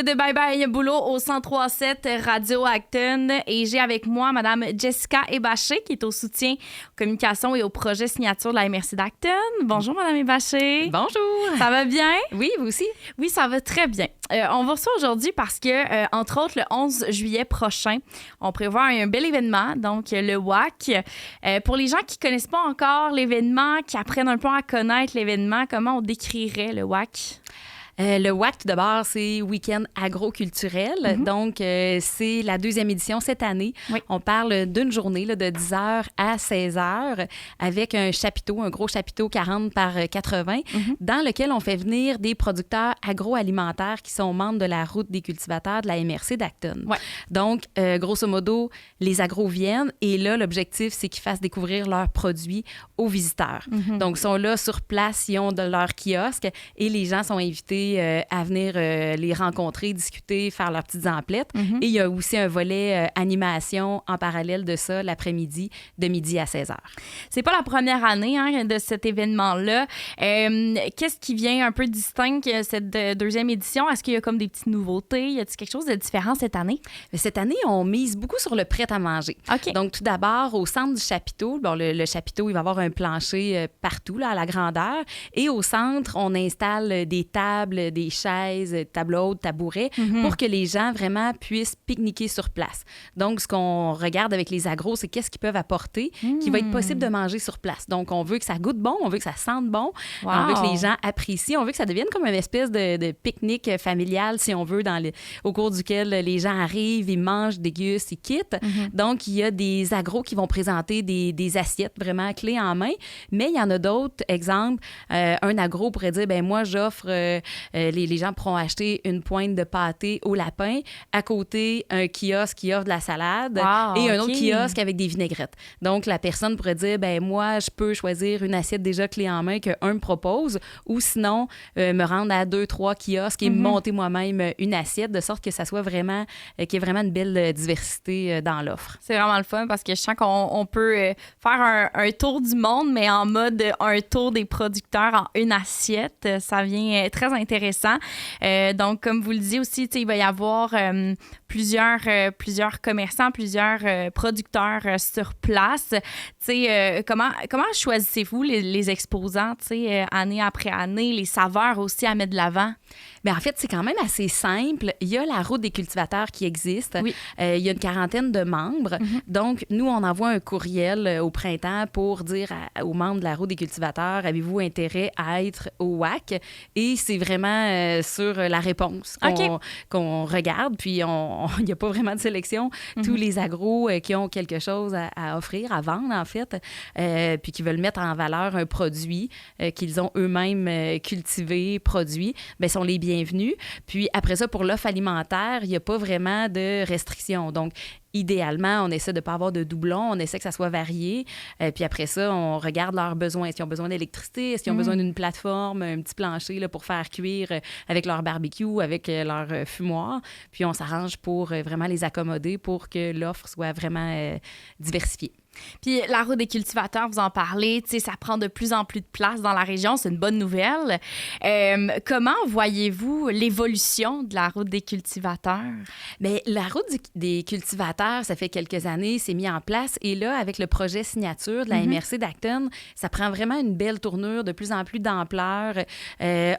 De Bye Bye Boulot au 103.7 Radio Acton et j'ai avec moi Madame Jessica Ebaché qui est au soutien aux communications et au projet signature de la MRC d'Acton. Bonjour Madame Ebaché. Bonjour. Ça va bien? Oui, vous aussi? Oui, ça va très bien. On va reçoit aujourd'hui parce que, entre autres, le 11 juillet prochain, on prévoit un bel événement, donc le WAC. Pour les gens qui ne connaissent pas encore l'événement, qui apprennent un peu à connaître l'événement, comment on décrirait le WAC? Le WAC, tout d'abord, c'est Week-end agroculturel. Mm-hmm. Donc, c'est la deuxième édition cette année. Oui. On parle d'une journée là, de 10h à 16h avec un chapiteau, un gros chapiteau 40 par 80, dans lequel on fait venir des producteurs agroalimentaires qui sont membres de la route des cultivateurs de la MRC d'Acton. Ouais. Donc, grosso modo, les agros viennent et là, l'objectif, c'est qu'ils fassent découvrir leurs produits aux visiteurs. Donc, ils sont là sur place, ils ont de leur kiosque et les gens sont invités à venir les rencontrer, discuter, faire leurs petites emplettes. Et il y a aussi un volet animation en parallèle de ça l'après-midi, de midi à 16h. C'est pas la première année de cet événement-là. Qu'est-ce qui vient un peu distinct cette deuxième édition? Est-ce qu'il y a comme des petites nouveautés? Y a-t-il quelque chose de différent cette année? Cette année, on mise beaucoup sur le prêt-à-manger. OK. Donc, tout d'abord, au centre du chapiteau, bon, le chapiteau, il va avoir un plancher partout, là, à la grandeur. Et au centre, on installe des tables, des chaises, tables hautes, tabourets, pour que les gens vraiment puissent pique-niquer sur place. Donc, ce qu'on regarde avec les agros, c'est qu'est-ce qu'ils peuvent apporter qui va être possible de manger sur place. Donc, on veut que ça goûte bon, on veut que ça sente bon, Wow. on veut que les gens apprécient, on veut que ça devienne comme une espèce de pique-nique familial, si on veut, au cours duquel les gens arrivent, ils mangent, dégustent, ils quittent. Donc, il y a des agros qui vont présenter des assiettes vraiment clés en main, mais il y en a d'autres. Exemple, un agro pourrait dire, ben moi, j'offre... les gens pourront acheter une pointe de pâté au lapin. À côté, un kiosque qui offre de la salade et un autre kiosque avec des vinaigrettes. Donc, la personne pourrait dire, ben moi, je peux choisir une assiette déjà clé en main qu'un me propose ou sinon, me rendre à 2-3 kiosques et monter moi-même une assiette de sorte que ça soit vraiment, qu'il y ait vraiment une belle diversité dans l'offre. C'est vraiment le fun parce que je sens qu'on peut faire un tour du monde, mais en mode un tour des producteurs en une assiette. Ça vient très intéressant. Donc, comme vous le disiez aussi, il va y avoir plusieurs commerçants, plusieurs producteurs sur place. Comment choisissez-vous les exposants, année après année, les saveurs aussi à mettre de l'avant? Bien, en fait, c'est quand même assez simple. Il y a la route des cultivateurs qui existe. Oui. Il y a une quarantaine de membres. Donc, nous, on envoie un courriel au printemps pour dire aux membres de la route des cultivateurs, avez-vous intérêt à être au WAC? Et c'est vraiment sur la réponse qu'on regarde. Puis, il n'y a pas vraiment de sélection. Tous les agros qui ont quelque chose à offrir, à vendre, en fait, puis qui veulent mettre en valeur un produit qu'ils ont eux-mêmes cultivé, produit, bien, sont les bienvenus. Puis après ça, pour l'offre alimentaire, il n'y a pas vraiment de restrictions. Donc, idéalement, on essaie de ne pas avoir de doublons, on essaie que ça soit varié. Puis après ça, on regarde leurs besoins. Est-ce qu'ils ont besoin d'électricité? Est-ce qu'ils ont besoin d'une plateforme, un petit plancher là, pour faire cuire avec leur barbecue, avec leur fumoir? Puis on s'arrange pour vraiment les accommoder pour que l'offre soit vraiment diversifiée. Puis la route des cultivateurs, vous en parlez, ça prend de plus en plus de place dans la région, c'est une bonne nouvelle. Comment voyez-vous l'évolution de la route des cultivateurs? Bien, la route des cultivateurs, ça fait quelques années, c'est mis en place. Et là, avec le projet signature de la MRC d'Acton, ça prend vraiment une belle tournure, de plus en plus d'ampleur.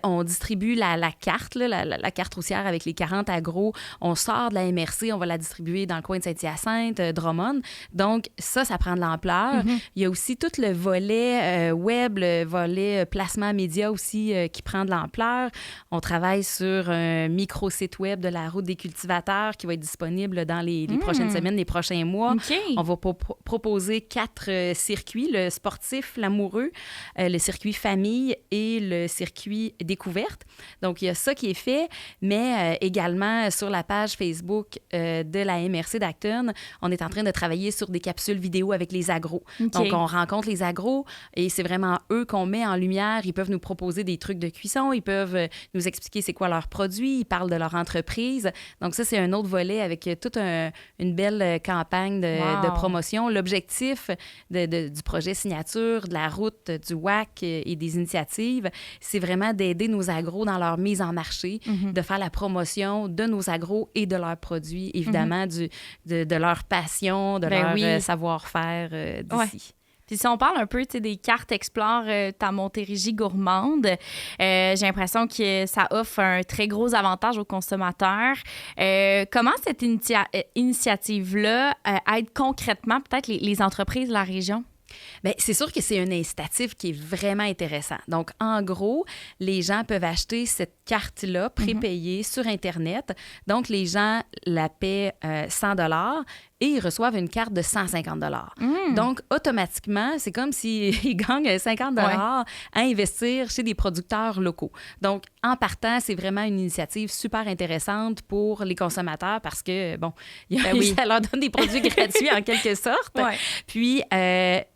On distribue la carte, là, la carte routière avec les 40 agros. On sort de la MRC, on va la distribuer dans le coin de Saint-Hyacinthe, Drummond. Donc, ça prend de l'ampleur. Il y a aussi tout le volet web, le volet placement média aussi qui prend de l'ampleur. On travaille sur un micro-site web de la route des cultivateurs qui va être disponible dans les prochaines semaines, les prochains mois. Okay. On va proposer 4 circuits, le sportif, l'amoureux, le circuit famille et le circuit découverte. Donc, il y a ça qui est fait, mais également sur la page Facebook de la MRC d'Acton, on est en train de travailler sur des capsules vidéo avec les agros. OK. Donc, on rencontre les agros et c'est vraiment eux qu'on met en lumière. Ils peuvent nous proposer des trucs de cuisson, ils peuvent nous expliquer c'est quoi leurs produits, ils parlent de leur entreprise. Donc, ça, c'est un autre volet avec toute une belle campagne de promotion. L'objectif du projet Signature, de la route, du WAC et des initiatives, c'est vraiment d'aider nos agros dans leur mise en marché, de faire la promotion de nos agros et de leurs produits, évidemment, de leur passion, de leur savoir-faire d'ici. Ouais. Puis si on parle un peu des cartes Explore ta Montérégie gourmande, j'ai l'impression que ça offre un très gros avantage aux consommateurs. Comment cette initiative-là aide concrètement peut-être les entreprises de la région? Bien, c'est sûr que c'est un incitatif qui est vraiment intéressant. Donc, en gros, les gens peuvent acheter cette carte-là prépayée sur Internet. Donc, les gens la paient 100 $ et ils reçoivent une carte de 150 $. Donc, automatiquement, c'est comme s'ils gagnent 50 $ à investir chez des producteurs locaux. Donc, en partant, c'est vraiment une initiative super intéressante pour les consommateurs parce que, bon, ça leur donne des produits gratuits en quelque sorte. Ouais. Puis,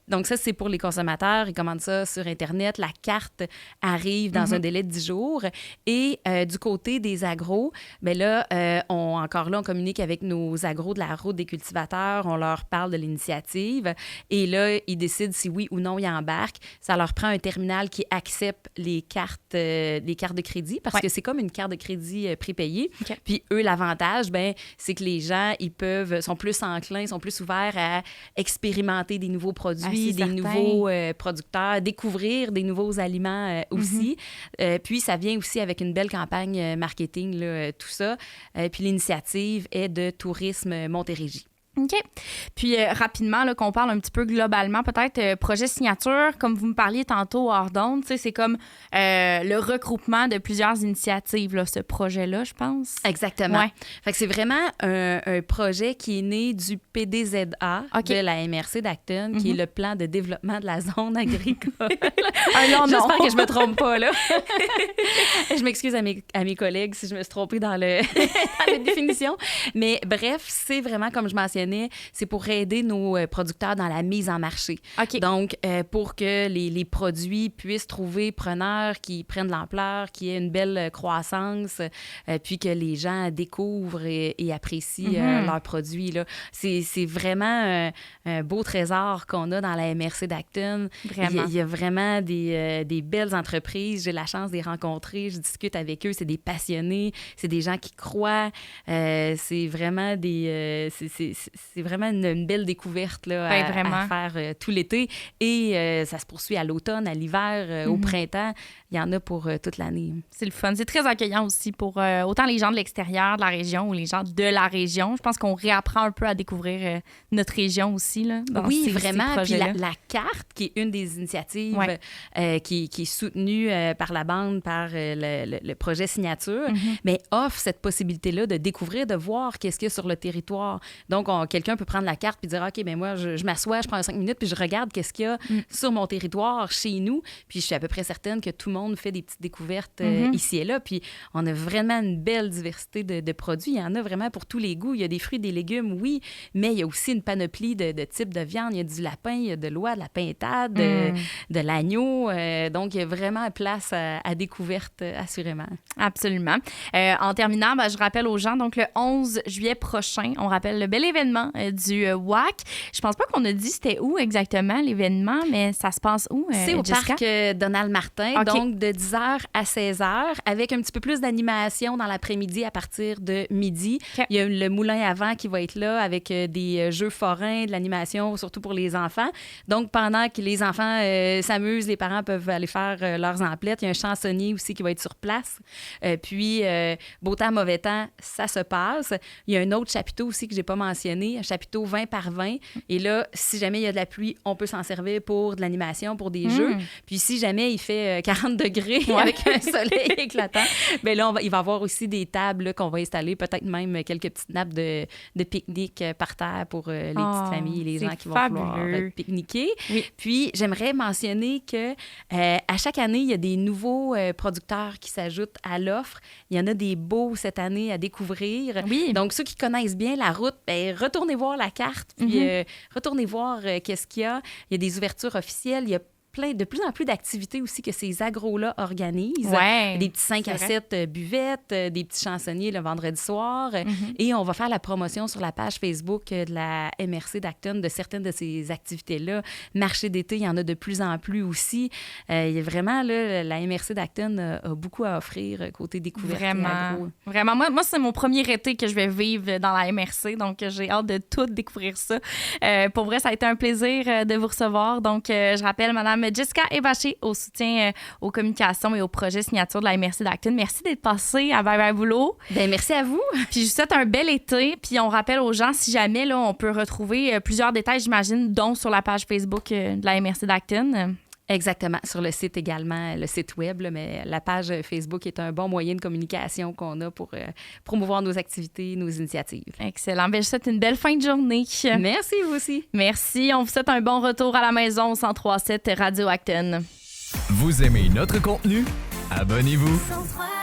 donc ça, c'est pour les consommateurs. Ils commandent ça sur Internet. La carte arrive dans un délai de 10 jours. Et du côté des agros, bien là, on communique avec nos agros de la route des cultivateurs. On leur parle de l'initiative. Et là, ils décident si oui ou non ils embarquent. Ça leur prend un terminal qui accepte les cartes de crédit parce que c'est comme une carte de crédit prépayée. Okay. Puis eux, l'avantage, ben, c'est que les gens, sont plus enclins, sont plus ouverts à expérimenter des nouveaux produits, des nouveaux producteurs, découvrir des nouveaux aliments aussi. Puis ça vient aussi avec une belle campagne marketing, là, tout ça. Puis l'initiative est de Tourisme Montérégie. OK. Puis rapidement, là, qu'on parle un petit peu globalement, peut-être projet Signature, comme vous me parliez tantôt hors d'onde, c'est comme le regroupement de plusieurs initiatives, là, ce projet-là, je pense. Exactement. Ouais. Fait que c'est vraiment un projet qui est né du PDZA de la MRC d'Acton, qui est le plan de développement de la zone agricole. J'espère que je me trompe pas, là. Je m'excuse à mes collègues si je me suis trompée dans la définition. Mais bref, c'est vraiment, comme je mentionnais, c'est pour aider nos producteurs dans la mise en marché. Okay. Donc, pour que les produits puissent trouver preneurs qui prennent de l'ampleur, qui aient une belle croissance, puis que les gens découvrent et apprécient leurs produits. Là. C'est vraiment un beau trésor qu'on a dans la MRC d'Acton. Vraiment. Il y a vraiment des belles entreprises. J'ai la chance de les rencontrer. Je discute avec eux. C'est des passionnés. C'est des gens qui croient. C'est vraiment c'est vraiment une belle découverte là, à faire tout l'été. Et ça se poursuit à l'automne, à l'hiver, au printemps. Il y en a pour toute l'année. C'est le fun. C'est très accueillant aussi pour autant les gens de l'extérieur de la région ou les gens de la région. Je pense qu'on réapprend un peu à découvrir notre région aussi. Là, dans vraiment. Puis la carte, qui est une des initiatives qui est soutenue par la bande, par le projet Signature, mais offre cette possibilité-là de découvrir, de voir qu'est-ce qu'il y a sur le territoire. Donc, quelqu'un peut prendre la carte puis dire, OK, bien moi, je m'assois, je prends 5 minutes puis je regarde qu'est-ce qu'il y a sur mon territoire, chez nous. Puis je suis à peu près certaine que tout le monde fait des petites découvertes ici et là. Puis on a vraiment une belle diversité de produits. Il y en a vraiment pour tous les goûts. Il y a des fruits, des légumes, oui, mais il y a aussi une panoplie de types de viande. Il y a du lapin, il y a de l'oie, de la pintade, de l'agneau. Donc, il y a vraiment place à découverte, assurément. Absolument. En terminant, je rappelle aux gens, donc le 11 juillet prochain, on rappelle le bel événement du WAC. Je pense pas qu'on a dit c'était où exactement l'événement, mais ça se passe où, c'est au Jessica? parc Donald Martin, okay. Donc de 10h à 16h, avec un petit peu plus d'animation dans l'après-midi à partir de midi. Okay. Il y a le moulin à vent qui va être là avec des jeux forains, de l'animation, surtout pour les enfants. Donc, pendant que les enfants s'amusent, les parents peuvent aller faire leurs emplettes. Il y a un chansonnier aussi qui va être sur place. Puis, beau temps, mauvais temps, ça se passe. Il y a un autre chapiteau aussi que j'ai pas mentionné, un chapiteau 20 par 20. Et là, si jamais il y a de la pluie, on peut s'en servir pour de l'animation, pour des jeux. Puis, si jamais il fait 40 degrés avec un soleil éclatant, bien là, il va y avoir aussi des tables là, qu'on va installer, peut-être même quelques petites nappes de pique-nique par terre pour les petites familles, les gens qui vont vouloir pique-niquer. Oui. Puis, j'aimerais mentionner que à chaque année, il y a des nouveaux producteurs qui s'ajoutent à l'offre. Il y en a des beaux cette année à découvrir. Oui. Donc, ceux qui connaissent bien la route, bien, retournez voir la carte, puis retournez voir qu'est-ce qu'il y a. Il y a des ouvertures officielles, il y a de plus en plus d'activités aussi que ces agros-là organisent. Ouais, des petits 5 à 7 buvettes, des petits chansonniers le vendredi soir. Et on va faire la promotion sur la page Facebook de la MRC d'Acton de certaines de ces activités-là. Marché d'été, il y en a de plus en plus aussi. Il y a vraiment, là, la MRC d'Acton a beaucoup à offrir côté découverte et agro. Vraiment. Moi, c'est mon premier été que je vais vivre dans la MRC, donc j'ai hâte de tout découvrir ça. Pour vrai, ça a été un plaisir de vous recevoir. Donc, je rappelle, Madame Jessica Evaché au soutien aux communications et au projet signature de la MRC d'Acton. Merci d'être passée à Bye Bye Boulot. Bien, merci à vous. Puis je vous souhaite un bel été. Puis on rappelle aux gens, si jamais là, on peut retrouver plusieurs détails, j'imagine, dont sur la page Facebook de la MRC d'Acton. Exactement, sur le site également, le site web, là, mais la page Facebook est un bon moyen de communication qu'on a pour promouvoir nos activités, nos initiatives. Excellent. Bien, je vous souhaite une belle fin de journée. Merci, vous aussi. Merci. On vous souhaite un bon retour à la maison au 103.7 Radio Acton. Vous aimez notre contenu? Abonnez-vous. 103.